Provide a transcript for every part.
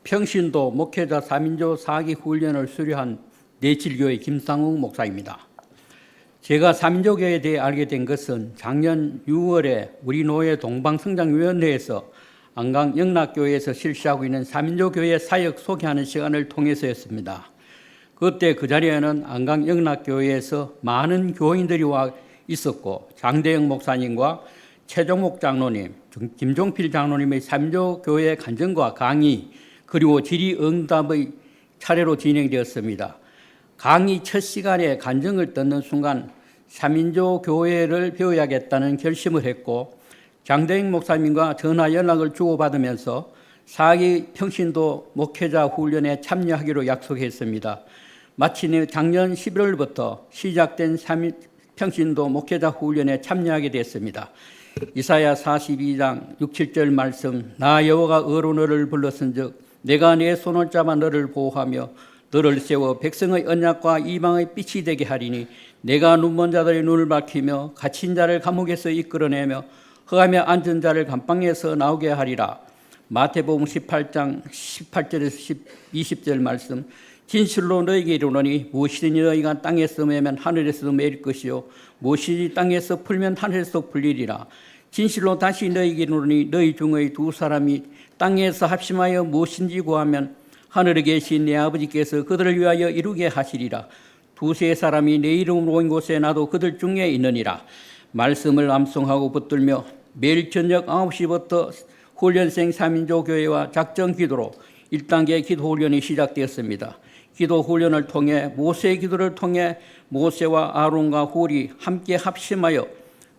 평신도 목회자 3인조 4기 훈련을 수료한 내칠교회 김상욱 목사입니다. 제가 3인조교회에 대해 알게 된 것은 작년 6월에 우리 노회 동방성장위원회에서 안강 영락교회에서 실시하고 있는 3인조교회 사역 소개하는 시간을 통해서였습니다. 그때 그 자리에는 안강 영락교회에서 많은 교인들이 와 있었고 장대영 목사님과 최종목 장로님, 김종필 장로님의 3인조교회 간증과 강의 그리고 질의응답의 차례로 진행되었습니다. 강의 첫 시간에 간증을 듣는 순간 3인조 교회를 배워야겠다는 결심을 했고 장대영 목사님과 전화 연락을 주고받으면서 4기 평신도 목회자 훈련에 참여하기로 약속했습니다. 마침 작년 11월부터 시작된 평신도 목회자 훈련에 참여하게 됐습니다. 이사야 42장 6, 7절 말씀, 나 여호와가 어로 너를 불렀은즉 내가 내 손을 잡아 너를 보호하며 너를 세워 백성의 언약과 이방의 빛이 되게 하리니 내가 눈먼 자들의 눈을 밝히며 갇힌 자를 감옥에서 이끌어내며 허감에 앉은 자를 감방에서 나오게 하리라. 마태복음 18장 18절에서 20절 말씀, 진실로 너희에게 이르노니 무엇이든지 너희가 땅에서 매면 하늘에서도 매일 것이요 무엇이든지 땅에서 풀면 하늘에서 풀리리라. 진실로 다시 너희에게 이르노니 너희 중의 두 사람이 땅에서 합심하여 무엇인지 구하면 하늘에 계신 내 아버지께서 그들을 위하여 이루게 하시리라. 두세 사람이 내 이름으로 온 곳에 나도 그들 중에 있느니라. 말씀을 암송하고 붙들며 매일 저녁 9시부터 훈련생 3인조 교회와 작전 기도로 1단계 기도 훈련이 시작되었습니다. 기도 훈련을 통해 모세의 기도를 통해 모세와 아론과 훌이 함께 합심하여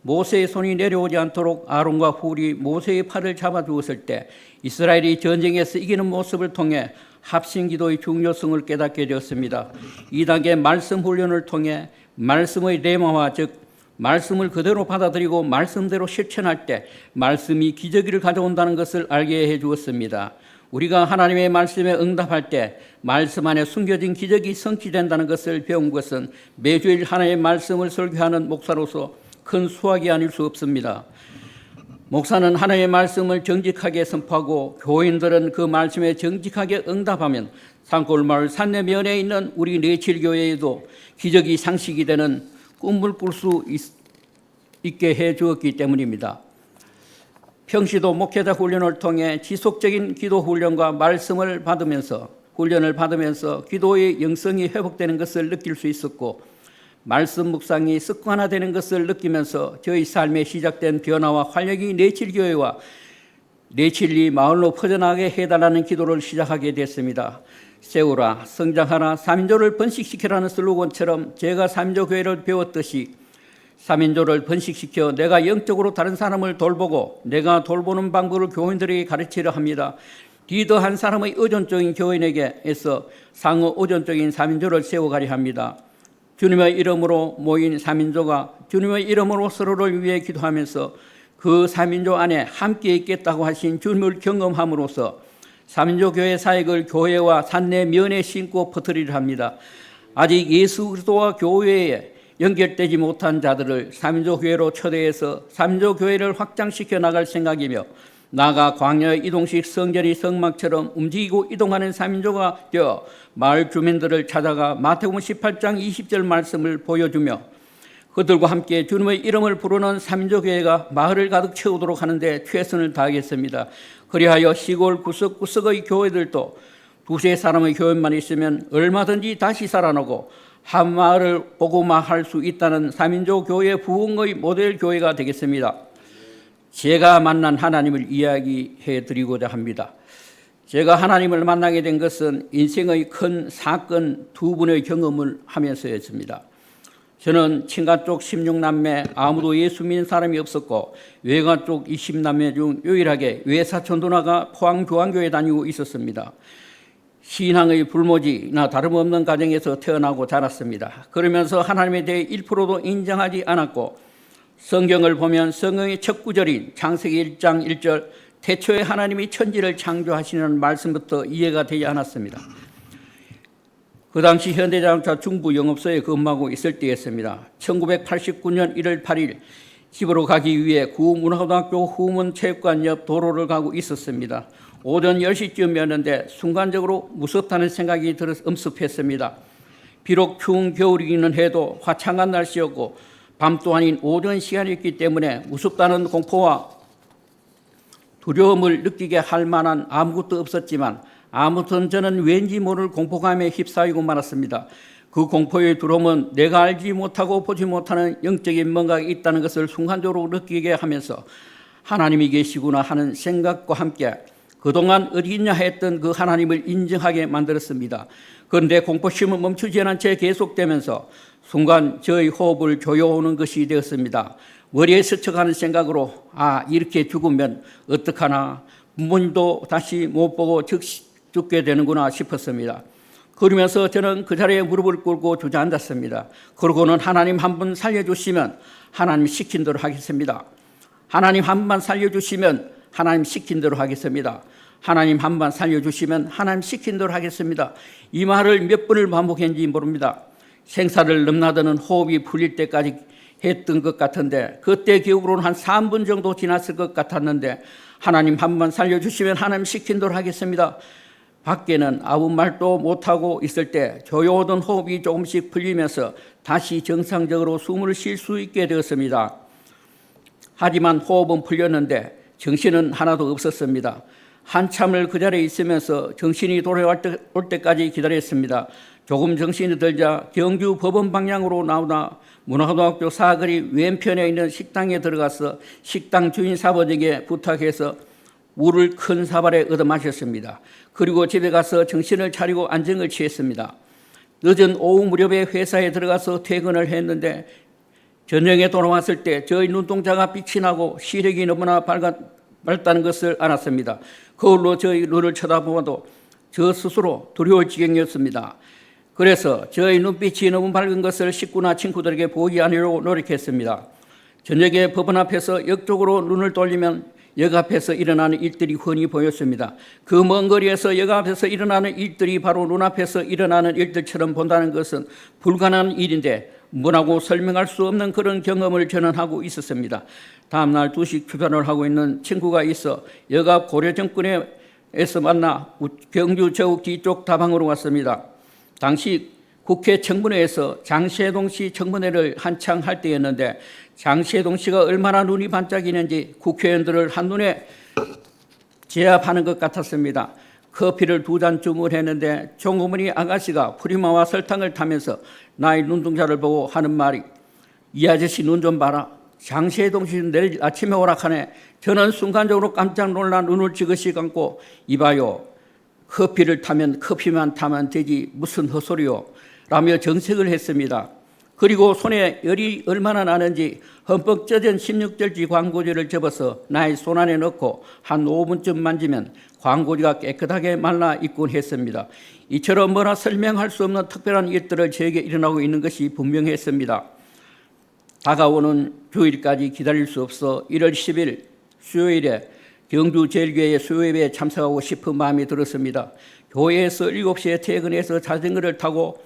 모세의 손이 내려오지 않도록 아론과 훌이 모세의 팔을 잡아주었을 때 이스라엘이 전쟁에서 이기는 모습을 통해 합심기도의 중요성을 깨닫게 되었습니다. 2단계 말씀 훈련을 통해 말씀의 레마화, 즉 말씀을 그대로 받아들이고 말씀대로 실천할 때 말씀이 기적을 가져온다는 것을 알게 해주었습니다. 우리가 하나님의 말씀에 응답할 때 말씀 안에 숨겨진 기적이 성취된다는 것을 배운 것은 매주일 하나님의 말씀을 설교하는 목사로서 큰 수확이 아닐 수 없습니다. 목사는 하나님의 말씀을 정직하게 선포하고 교인들은 그 말씀에 정직하게 응답하면 산골마을 산내면에 있는 우리 내칠교회에도 기적이 상식이 되는 꿈을 꿀 수 있게 해주었기 때문입니다. 평시도 목회자 훈련을 통해 지속적인 기도 훈련과 말씀을 받으면서 훈련을 받으면서 기도의 영성이 회복되는 것을 느낄 수 있었고 말씀 묵상이 습관화되는 것을 느끼면서 저희 삶에 시작된 변화와 활력이 내칠교회와 내칠리 마을로 퍼져나가게 해달라는 기도를 시작하게 됐습니다. 세우라, 성장하라, 3인조를 번식시키라는 슬로건처럼 제가 3인조 교회를 배웠듯이 3인조를 번식시켜 내가 영적으로 다른 사람을 돌보고 내가 돌보는 방법을 교인들에게 가르치려 합니다. 리더 한 사람의 의존적인 교인에게서 상호 의존적인 3인조를 세워가려 합니다. 주님의 이름으로 모인 3인조가 주님의 이름으로 서로를 위해 기도하면서 그 3인조 안에 함께 있겠다고 하신 주님을 경험함으로써 3인조 교회 사역을 교회와 산내 면에 심고 퍼뜨리려 합니다. 아직 예수 그리스도와 교회에 연결되지 못한 자들을 3인조 교회로 초대해서 3인조 교회를 확장시켜 나갈 생각이며 나아가 광야의 이동식 성전이 성막처럼 움직이고 이동하는 3인조가 되어 마을 주민들을 찾아가 마태복음 18장 20절 말씀을 보여주며 그들과 함께 주님의 이름을 부르는 3인조 교회가 마을을 가득 채우도록 하는데 최선을 다하겠습니다. 그리하여 시골 구석구석의 교회들도 두세 사람의 교회만 있으면 얼마든지 다시 살아나고 한 마을을 복음화할 수 있다는 3인조 교회 부흥의 모델 교회가 되겠습니다. 제가 만난 하나님을 이야기해 드리고자 합니다. 제가 하나님을 만나게 된 것은 인생의 큰 사건 두 분의 경험을 하면서였습니다. 저는 친가 쪽 16남매 아무도 예수 믿는 사람이 없었고 외가 쪽 20남매 중 유일하게 외사촌 누나가 포항교환교회 다니고 있었습니다. 신앙의 불모지나 다름없는 가정에서 태어나고 자랐습니다. 그러면서 하나님에 대해 1%도 인정하지 않았고 성경을 보면 성경의 첫 구절인 창세기 1장 1절 태초에 하나님이 천지를 창조하시는 말씀부터 이해가 되지 않았습니다. 그 당시 현대자동차 중부 영업소에 근무하고 있을 때였습니다. 1989년 1월 8일 집으로 가기 위해 구문화고등학교 후문체육관 옆 도로를 가고 있었습니다. 오전 10시쯤이었는데 순간적으로 무섭다는 생각이 들어 엄습했습니다. 비록 추운 겨울이기는 해도 화창한 날씨였고 밤도 아닌 오전 시간이었기 때문에 무섭다는 공포와 두려움을 느끼게 할 만한 아무것도 없었지만 아무튼 저는 왠지 모를 공포감에 휩싸이고 말았습니다. 그 공포의 두려움은 내가 알지 못하고 보지 못하는 영적인 뭔가가 있다는 것을 순간적으로 느끼게 하면서 하나님이 계시구나 하는 생각과 함께 그동안 어디 있냐 했던 그 하나님을 인정하게 만들었습니다. 그런데 공포심은 멈추지 않은 채 계속되면서 순간 저의 호흡을 조여오는 것이 되었습니다. 머리에 스쳐가는 생각으로 이렇게 죽으면 어떡하나, 부모님도 다시 못 보고 죽게 되는구나 싶었습니다. 그러면서 저는 그 자리에 무릎을 꿇고 주저앉았습니다. 그러고는 하나님 한 분 살려주시면 하나님 시킨 대로 하겠습니다. 하나님 한 번만 살려주시면 하나님 시킨 대로 하겠습니다. 하나님 한 번 살려주시면 하나님 시킨 대로 하겠습니다. 이 말을 몇 번을 반복했는지 모릅니다. 생사를 넘나드는 호흡이 풀릴 때까지 했던 것 같은데 그때 기억으로는 한 3분 정도 지났을 것 같았는데 하나님 한 번 살려주시면 하나님 시킨 대로 하겠습니다. 밖에는 아무 말도 못하고 있을 때 조여오던 호흡이 조금씩 풀리면서 다시 정상적으로 숨을 쉴 수 있게 되었습니다. 하지만 호흡은 풀렸는데 정신은 하나도 없었습니다. 한참을 그 자리에 있으면서 정신이 돌아올 때까지 기다렸습니다. 조금 정신이 들자 경주 법원 방향으로 나오다 문화고등학교 사거리 왼편에 있는 식당에 들어가서 식당 주인 사모님에게 부탁해서 물을 큰 사발에 얻어 마셨습니다. 그리고 집에 가서 정신을 차리고 안정을 취했습니다. 늦은 오후 무렵에 회사에 들어가서 퇴근을 했는데 저녁에 돌아왔을 때 저희 눈동자가 빛이 나고 시력이 너무나 밝다는 것을 알았습니다. 거울로 저희 눈을 쳐다보아도 저 스스로 두려울 지경이었습니다. 그래서 저희 눈빛이 너무 밝은 것을 식구나 친구들에게 보이지 않으려고 노력했습니다. 저녁에 법원 앞에서 역 쪽으로 눈을 돌리면 역 앞에서 일어나는 일들이 훤히 보였습니다. 그 먼 거리에서 역 앞에서 일어나는 일들이 바로 눈앞에서 일어나는 일들처럼 본다는 것은 불가능한 일인데 뭐라고 설명할 수 없는 그런 경험을 저는 하고 있었습니다. 다음 날 2시 출발을 하고 있는 친구가 있어 역 앞 고려정권에서 만나 경주 저욱 뒤쪽 다방으로 왔습니다. 당시 국회 청문회에서 장시혜동 씨 청문회를 한창 할 때였는데 장시혜동 씨가 얼마나 눈이 반짝이는지 국회의원들을 한눈에 제압하는 것 같았습니다. 커피를 2잔 주문했는데 종업원이 아가씨가 프리마와 설탕을 타면서 나의 눈동자를 보고 하는 말이 이 아저씨 눈 좀 봐라. 장시혜동 씨 내일 아침에 오락하네. 저는 순간적으로 깜짝 놀라 눈을 지그시 감고 이봐요. 커피를 타면 커피만 타면 되지 무슨 헛소리요. 라며 정색을 했습니다. 그리고 손에 열이 얼마나 나는지 흠뻑 젖은 16절지 광고지를 접어서 나의 손 안에 넣고 한 5분쯤 만지면 광고지가 깨끗하게 말라 있곤 했습니다. 이처럼 뭐라 설명할 수 없는 특별한 일들을 저에게 일어나고 있는 것이 분명했습니다. 다가오는 주일까지 기다릴 수 없어 1월 10일 수요일에 경주 제일교회 수요예배에 참석하고 싶은 마음이 들었습니다. 교회에서 7시에 퇴근해서 자전거를 타고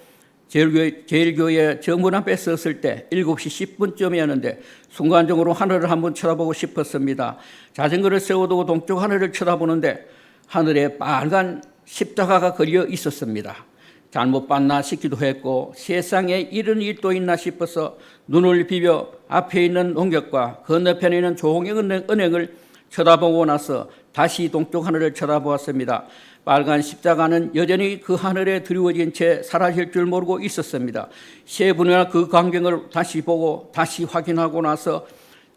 제일교회 정문 앞에 섰을 때 7시 10분쯤이었는데 순간적으로 하늘을 한번 쳐다보고 싶었습니다. 자전거를 세워두고 동쪽 하늘을 쳐다보는데 하늘에 빨간 십자가가 걸려 있었습니다. 잘못 봤나 싶기도 했고 세상에 이런 일도 있나 싶어서 눈을 비벼 앞에 있는 농격과 건너편에 있는 조홍의 은행을 쳐다보고 나서 다시 동쪽 하늘을 쳐다보았습니다. 빨간 십자가는 여전히 그 하늘에 드리워진 채 사라질 줄 모르고 있었습니다. 세 분이나 그 광경을 다시 보고 다시 확인하고 나서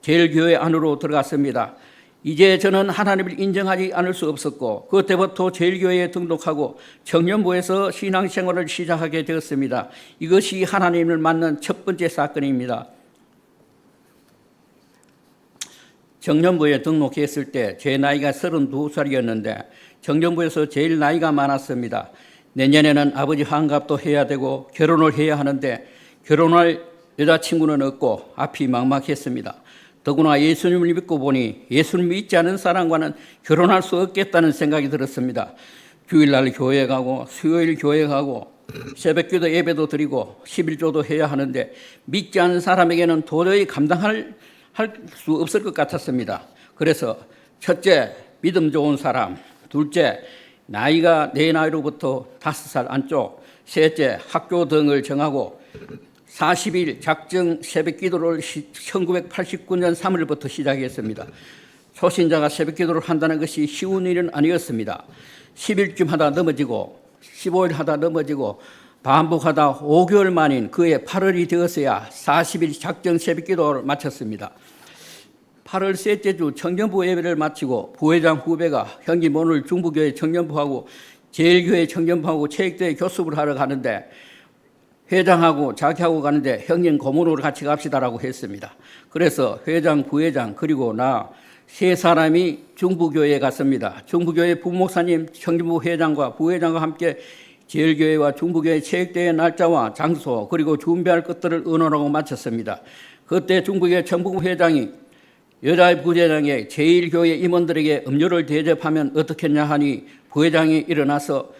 제일교회 안으로 들어갔습니다. 이제 저는 하나님을 인정하지 않을 수 없었고 그때부터 제일교회에 등록하고 청년부에서 신앙생활을 시작하게 되었습니다. 이것이 하나님을 만난 첫 번째 사건입니다. 청년부에 등록했을 때 제 나이가 32살이었는데 청년부에서 제일 나이가 많았습니다. 내년에는 아버지 환갑도 해야 되고 결혼을 해야 하는데 결혼할 여자친구는 없고 앞이 막막했습니다. 더구나 예수님을 믿고 보니 예수를 믿지 않은 사람과는 결혼할 수 없겠다는 생각이 들었습니다. 주일날 교회 가고 수요일 교회 가고 새벽기도 예배도 드리고 11조도 해야 하는데 믿지 않은 사람에게는 도저히 감당할 할 수 없을 것 같았습니다. 그래서 첫째, 믿음 좋은 사람; 둘째, 나이가 내 나이로부터 5살 안쪽; 셋째, 학교 등을 정하고 40일 작정 새벽 기도를 1989년 3월부터 시작했습니다. 초신자가 새벽 기도를 한다는 것이 쉬운 일은 아니었습니다. 10일쯤 하다 넘어지고 15일 하다 넘어지고 반복하다 5개월 만인 그해 8월이 되었어야 40일 작정 새벽 기도를 마쳤습니다. 8월 셋째 주 청년부 예배를 마치고 부회장 후배가 형님 오늘 중부교회 청년부하고 제일교회 청년부하고 체육대회 교습을 하러 가는데 회장하고 자기하고 가는데 형님 고문으로 같이 갑시다라고 했습니다. 그래서 회장, 부회장 그리고 나 세 사람이 중부교회에 갔습니다. 중부교회 부목사님, 청년부 회장과 부회장과 함께 제일교회와 중부교회 체육대회 날짜와 장소 그리고 준비할 것들을 의논하고 마쳤습니다. 그때 중부교회 청부부 회장이 여자 부회장에 제일교회 임원들에게 음료를 대접하면 어떻겠냐 하니 부회장이 일어나서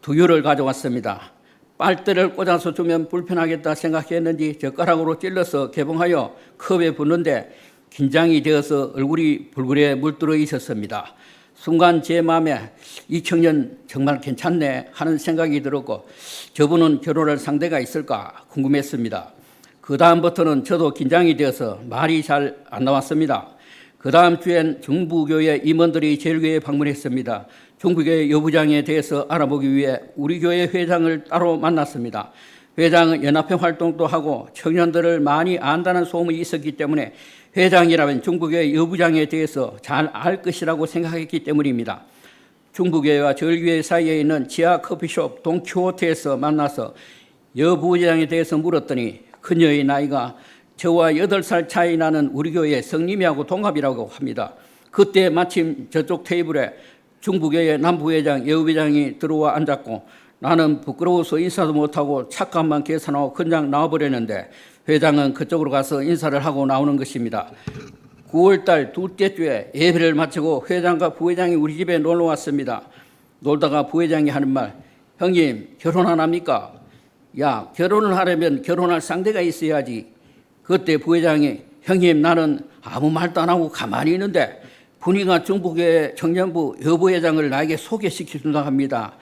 두유를 가져왔습니다. 빨대를 꽂아서 주면 불편하겠다 생각했는지 젓가락으로 찔러서 개봉하여 컵에 붓는데 긴장이 되어서 얼굴이 불그레 물들어 있었습니다. 순간 제 마음에 이 청년 정말 괜찮네 하는 생각이 들었고 저분은 결혼할 상대가 있을까 궁금했습니다. 그 다음부터는 저도 긴장이 되어서 말이 잘 안 나왔습니다. 그 다음 주엔 중부교회 임원들이 제일교회에 방문했습니다. 중부교회 여부장에 대해서 알아보기 위해 우리 교회 회장을 따로 만났습니다. 회장은 연합회 활동도 하고 청년들을 많이 안다는 소문이 있었기 때문에 회장이라면 중부교회 여부장에 대해서 잘 알 것이라고 생각했기 때문입니다. 중부교회와 제일교회 사이에 있는 지하 커피숍 동키호테에서 만나서 여부장에 대해서 물었더니 그녀의 나이가 저와 8살 차이 나는 우리 교회 성님이하고 동갑이라고 합니다. 그때 마침 저쪽 테이블에 중부교회 남부회장, 여부회장이 들어와 앉았고 나는 부끄러워서 인사도 못하고 착각만 계산하고 그냥 나와버렸는데 회장은 그쪽으로 가서 인사를 하고 나오는 것입니다. 9월달 둘째 주에 예배를 마치고 회장과 부회장이 우리 집에 놀러 왔습니다. 놀다가 부회장이 하는 말, 형님 결혼 안 합니까? 야, 결혼을 하려면 결혼할 상대가 있어야지. 그때 부회장이 형님 나는 아무 말도 안 하고 가만히 있는데 분이가 중부교회 청년부 여부회장을 나에게 소개시켜준다고 합니다.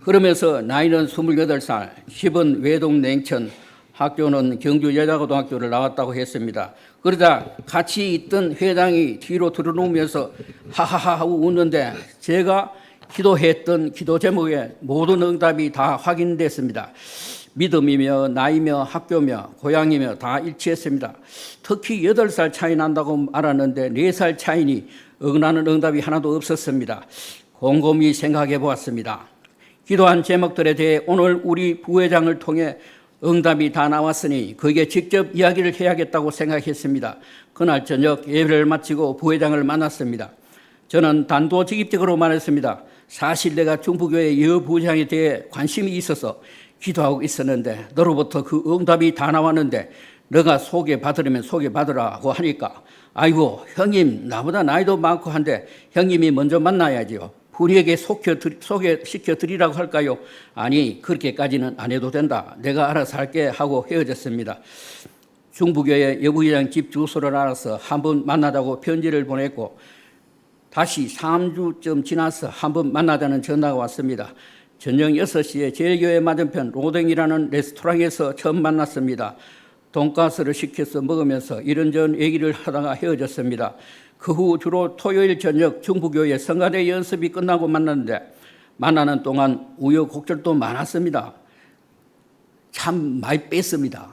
그러면서 나이는 28살, 집은 외동 냉천, 학교는 경주 여자고등학교를 나왔다고 했습니다. 그러다 같이 있던 회장이 뒤로 들어놓으면서 하하하 하고 웃는데 제가 기도했던 기도 제목에 모든 응답이 다 확인됐습니다. 믿음이며 나이며 학교며 고향이며 다 일치했습니다. 특히 8살 차이 난다고 알았는데 4살 차이니 응하는 응답이 하나도 없었습니다. 곰곰이 생각해 보았습니다. 기도한 제목들에 대해 오늘 우리 부회장을 통해 응답이 다 나왔으니 그에게 직접 이야기를 해야겠다고 생각했습니다. 그날 저녁 예배를 마치고 부회장을 만났습니다. 저는 단도직입적으로 말했습니다. 사실 내가 중부교회 여부회장에 대해 관심이 있어서 기도하고 있었는데 너로부터 그 응답이 다 나왔는데 너가 소개받으려면 소개받으라고 하니까 아이고 형님 나보다 나이도 많고 한데 형님이 먼저 만나야지요. 우리에게 소개시켜 드리라고 할까요? 아니 그렇게까지는 안 해도 된다. 내가 알아서 할게 하고 헤어졌습니다. 중부교회 여부회장 집 주소를 알아서 한번 만나자고 편지를 보냈고 다시 3주쯤 지나서 한번 만나자는 전화가 왔습니다. 저녁 6시에 제일교회 맞은편 로댕이라는 레스토랑에서 처음 만났습니다. 돈가스를 시켜서 먹으면서 이런저런 얘기를 하다가 헤어졌습니다. 그 후 주로 토요일 저녁 중부교회 성가대 연습이 끝나고 만났는데 만나는 동안 우여곡절도 많았습니다. 참 많이 뺐습니다.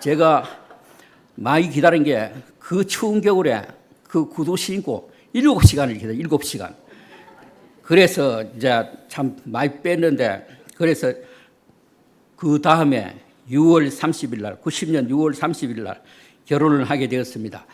제가 많이 기다린 게 그 추운 겨울에 그 구두 신고 7시간을 기다려요. 7시간. 그래서 이제 참 많이 뺐는데 그래서 그 다음에 6월 30일 날 90년 6월 30일 날 결혼을 하게 되었습니다.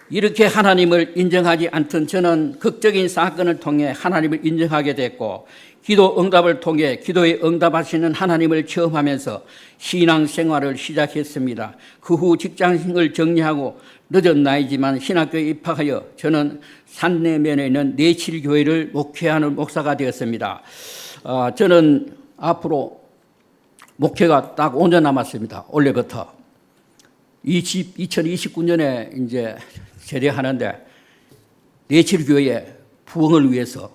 이렇게 하나님을 인정하지 않던 저는 극적인 사건을 통해 하나님을 인정하게 됐고 기도 응답을 통해 기도에 응답하시는 하나님을 체험하면서 신앙생활을 시작했습니다. 그 후 직장을 정리하고 늦은 나이지만 신학교에 입학하여 저는 산내면에 있는 내칠교회를 목회하는 목사가 되었습니다. 저는 앞으로 목회가 딱 5년 남았습니다. 올해부터. 2029년에 이제 제대하는데 내칠교회 부흥을 위해서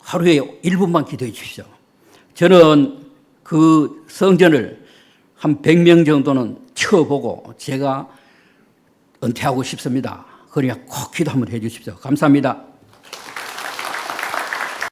하루에 1분만 기도해 주십시오. 저는 그 성전을 한 100명 정도는 쳐보고 제가 은퇴하고 싶습니다. 그러니까 꼭 기도 한번 해 주십시오. 감사합니다.